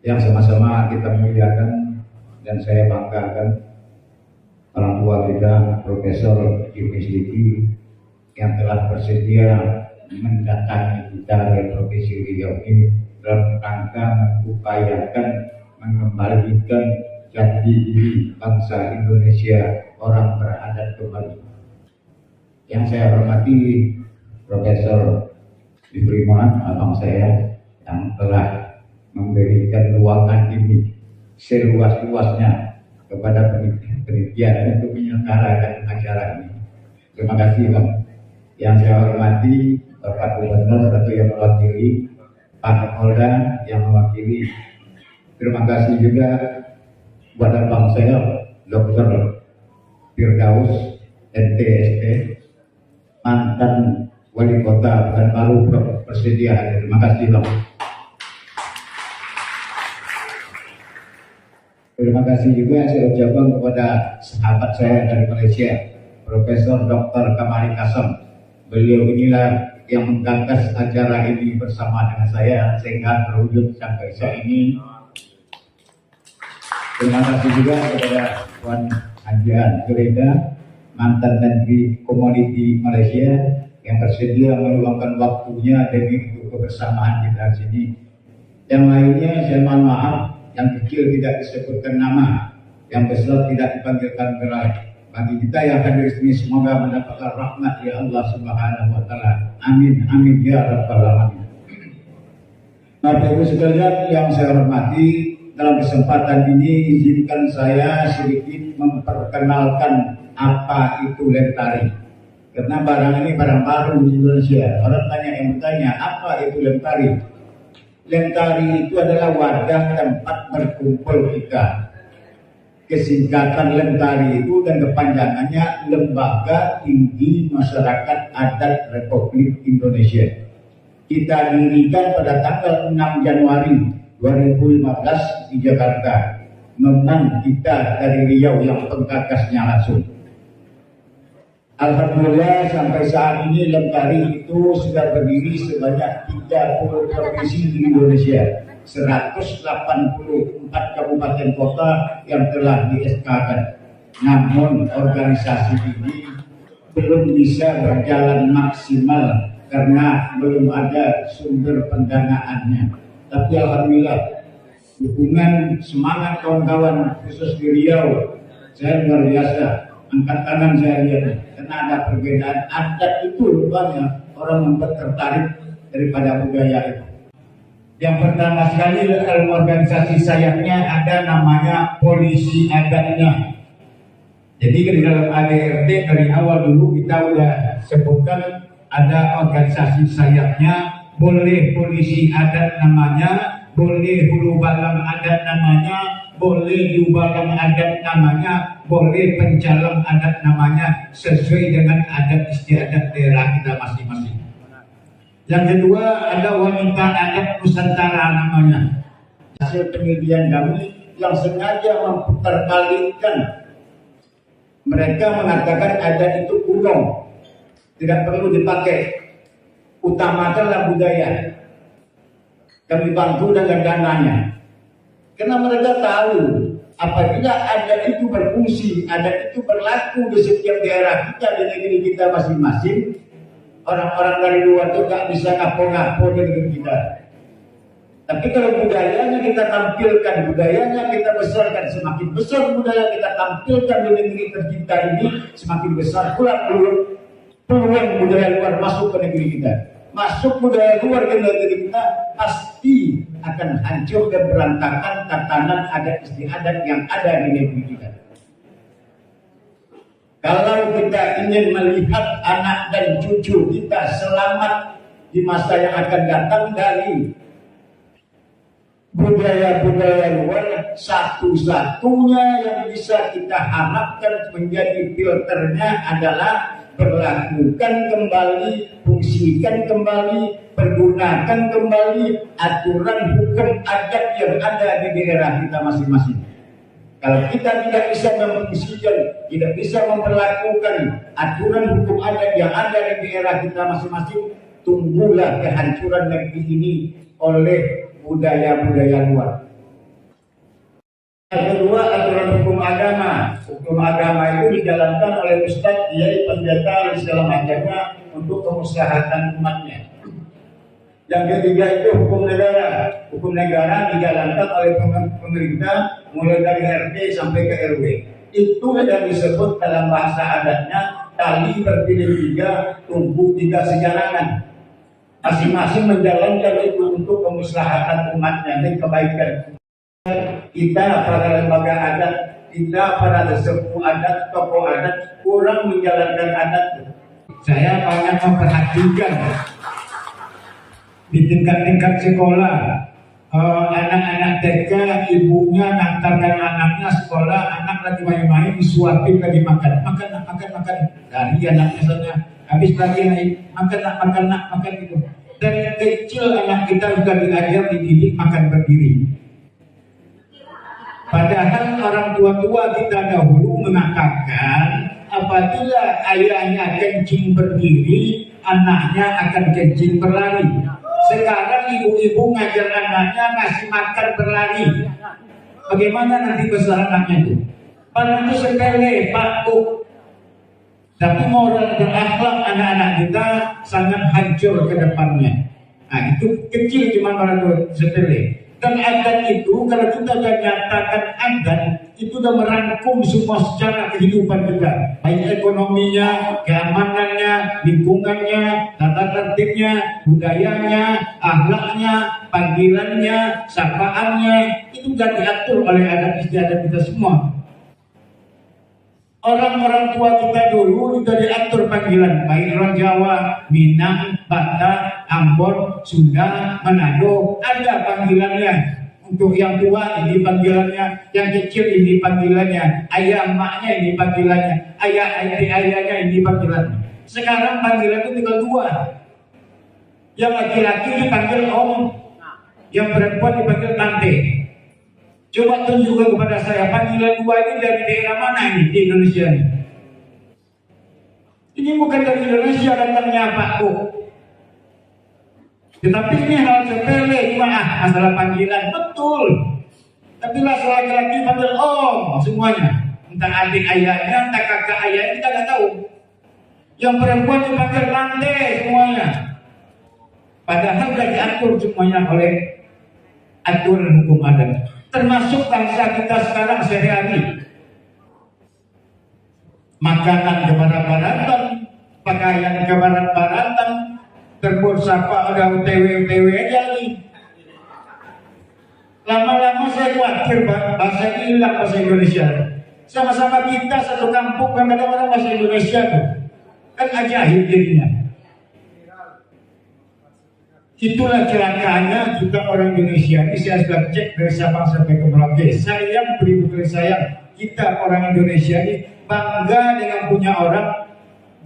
yang sama-sama kita muliakan dan saya banggakan orang tua kita, Profesor Yudhistira yang telah bersedia mendatangi kita dari Profesi Riau ini dalam rangka mengupayakan mengembalikan jati diri bangsa Indonesia orang beradat kembali. Yang saya hormati Profesor diberi mohon abang saya yang telah memberikan ruangan ini seluas-luasnya kepada penelitian untuk menyelenggarakan acara ini. Terima kasih Bang. Yang saya hormati Bapak Gubernur atau yang mewakili, Pak Kapolda yang mewakili. Terima kasih juga kepada Bang saya Dr. Firdaus NTST, mantan Wali Kota dan baru bersedia hadir. Terima kasih Bang. Terima kasih juga saya ucapkan kepada sahabat saya dari Malaysia, Profesor Dr. Kamari Kasam. Beliau inilah yang menggagas acara ini bersama dengan saya sehingga terwujud sampai saat ini. Terima kasih juga kepada Puan Hajian Gereda, mantan Menteri Komoditi Malaysia yang bersedia meluangkan waktunya demi untuk kebersamaan kita di sini. Yang lainnya saya mohon maaf, yang kecil tidak disebutkan nama, yang besar tidak dipanggilkan gelar. Bagi kita yang hadir di sini semoga mendapatkan rahmat ya Allah Subhanahu wa taala. Amin amin ya rabbal alamin. Bapak Ibu sekalian yang saya hormati, dalam kesempatan ini izinkan saya sedikit memperkenalkan apa itu Lentari. Karena barang ini barang baru di Indonesia. Orang banyak yang bertanya, apa itu Lentari? Lentari itu adalah wadah tempat berkumpul kita. Kesingkatan Lentari itu dan kepanjangannya Lembaga Tinggi Masyarakat Adat Republik Indonesia. Kita dirikan pada tanggal 6 Januari 2015 di Jakarta. Memang kita dari Riau yang penggagasnya langsung. Alhamdulillah sampai saat ini Lentari itu sudah berdiri sebanyak 30 provinsi di Indonesia, 184 kabupaten kota yang telah di-SK-kan. Namun organisasi ini belum bisa berjalan maksimal karena belum ada sumber pendanaannya. Tapi alhamdulillah dukungan semangat kawan-kawan khusus di Riau saya luar biasa. Angkat tangan saya lihat karena ada perbedaan adat itu rupanya orang membuat tertarik daripada budaya itu. Yang pertama sekali dalam organisasi sayapnya ada namanya polisi adatnya. Jadi di dalam ADRT dari awal dulu kita udah sebutkan ada organisasi sayapnya, boleh polisi adat namanya, boleh hulu balang adat namanya, boleh yubalang adat namanya, boleh pencalang adat namanya, sesuai dengan adat istiadat daerah kita masing-masing. Yang kedua ada wanita adat Nusantara namanya. Hasil penelitian kami yang sengaja memputarbalikkan, mereka mengatakan adat itu kuno, tidak perlu dipakai, utamakanlah budaya. Kami bantu dengan dananya. Karena mereka tahu apabila adat itu berfungsi, adat itu berlaku di setiap daerah kita, di negeri kita masing-masing, orang-orang dari luar itu gak bisa ngapo-ngapo di negeri kita. Tapi kalau budayanya kita tampilkan, budayanya kita besarkan, semakin besar budaya kita tampilkan di negeri tercinta ini, semakin besar pula peluang budaya luar masuk ke negeri kita. Masuk budaya luar ke negeri kita pasti akan hancur dan berantakan tatanan adat istiadat yang ada di negeri kita. Kalau kita ingin melihat anak dan cucu kita selamat di masa yang akan datang dari budaya-budaya luar, satu-satunya yang bisa kita harapkan menjadi filternya adalah berlakukan kembali, fungsikan kembali, pergunakan kembali aturan hukum adat yang ada di daerah kita masing-masing. Kalau kita tidak bisa memfungsikan, tidak bisa memperlakukan aturan hukum adat yang ada di daerah kita masing-masing, tunggulah kehancuran negeri ini oleh budaya-budaya luar. Yang kedua, aturan hukum agama. Hukum agama itu dijalankan oleh ustadz, kiai, pendeta, dan segala macamnya untuk kemaslahatan umatnya. Yang ketiga itu hukum negara. Hukum negara dijalankan oleh pemerintah mulai dari RT sampai ke RW. Itu yang disebut dalam bahasa adatnya tali berpilih tiga, tumbuh tiga sejalangan. Masing-masing menjalankan itu untuk kemaslahatan umatnya dan kebaikan. Kita para lembaga adat, kita para sesepuh adat, tokoh adat kurang menjalankan adat. Saya banyak memperhatikan di tingkat-tingkat sekolah, anak-anak TK, ibunya ngantarkan anaknya sekolah, anak lagi main-main, disuapin lagi makan, dari anaknya saja, habis lagi makan gitu. Dari kecil anak kita sudah diajar, dididik makan berdiri. Padahal orang tua-tua kita dahulu mengatakan apabila ayahnya kencing berdiri, anaknya akan kencing berlari. Sekarang ibu-ibu ngajar anaknya ngasih makan berlari. Bagaimana nanti besar anaknya itu? Padahal itu sepele, Pak Bu. Tapi moral dan akhlak anak-anak kita sangat hancur ke depannya. Nah itu kecil cuma pada sepele. Dan adat itu kalau kita sudah nyatakan adat itu sudah merangkum semua secara kehidupan kita, baik ekonominya, keamanannya, lingkungannya, tata tertibnya, budayanya, akhlaknya, panggilannya, sapaannya, itu sudah diatur oleh adat istiadat kita semua. Orang-orang tua kita dulu sudah diatur panggilan, baik orang Jawa, Minang, Batak, Ambon, Sunda, Manado, ada panggilannya. Untuk yang tua ini panggilannya, yang kecil ini panggilannya, ayah emaknya ini panggilannya, ayahnya ini panggilannya. Sekarang panggilan itu tinggal dua. Yang laki-laki dipanggil om, yang perempuan dipanggil tante. Coba tunjukkan kepada saya panggilan dua ini dari daerah mana ini di Indonesia ini? Ini bukan dari Indonesia datangnya Pak Bu. Tetapi ini hal sepele, cuma masalah panggilan betul. Tapi lah laki-laki panggil om semuanya, entah adik ayahnya, entah kakak ayahnya kita nggak tahu. Yang perempuan dipanggil tante semuanya. Padahal sudah diatur semuanya oleh aturan hukum adat. Termasuk bangsa kita sekarang sehari-hari. Makanan ke barat-baratan, pakaian ke barat-baratan, terbur sapa ada UTW aja nih. Lama-lama saya khawatir bahasa ini hilang, bahasa Indonesia. Sama-sama kita satu kampung kan ada orang bahasa Indonesia tuh. Kan ajaib jadinya. Itulah celakanya kita orang Indonesia ini. Saya sudah cek dari Sabang sampai ke Merauke. Sayang, beri sayang, kita orang Indonesia ini bangga dengan punya orang,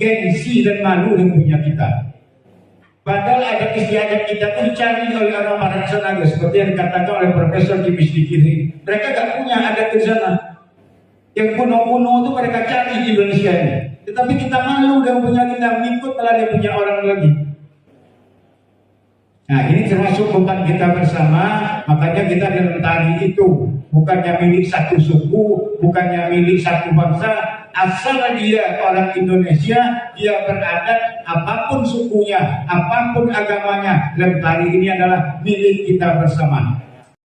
gengsi dan malu dengan punya kita. Padahal adat istiadat kita itu dicari oleh orang barat sana, seperti yang dikatakan oleh Profesor Jimmy Stikiri. Mereka gak punya adat di sana. Yang kuno-kuno itu mereka cari di Indonesia ini. Tetapi kita malu dengan punya kita, ngikut malah dia punya orang lagi. Nah ini termasuk beban kita bersama, makanya kita dalam tari itu bukannya milik satu suku, bukannya milik satu bangsa, asal dia orang Indonesia, dia beradat apapun sukunya, apapun agamanya, dalam tari ini adalah milik kita bersama.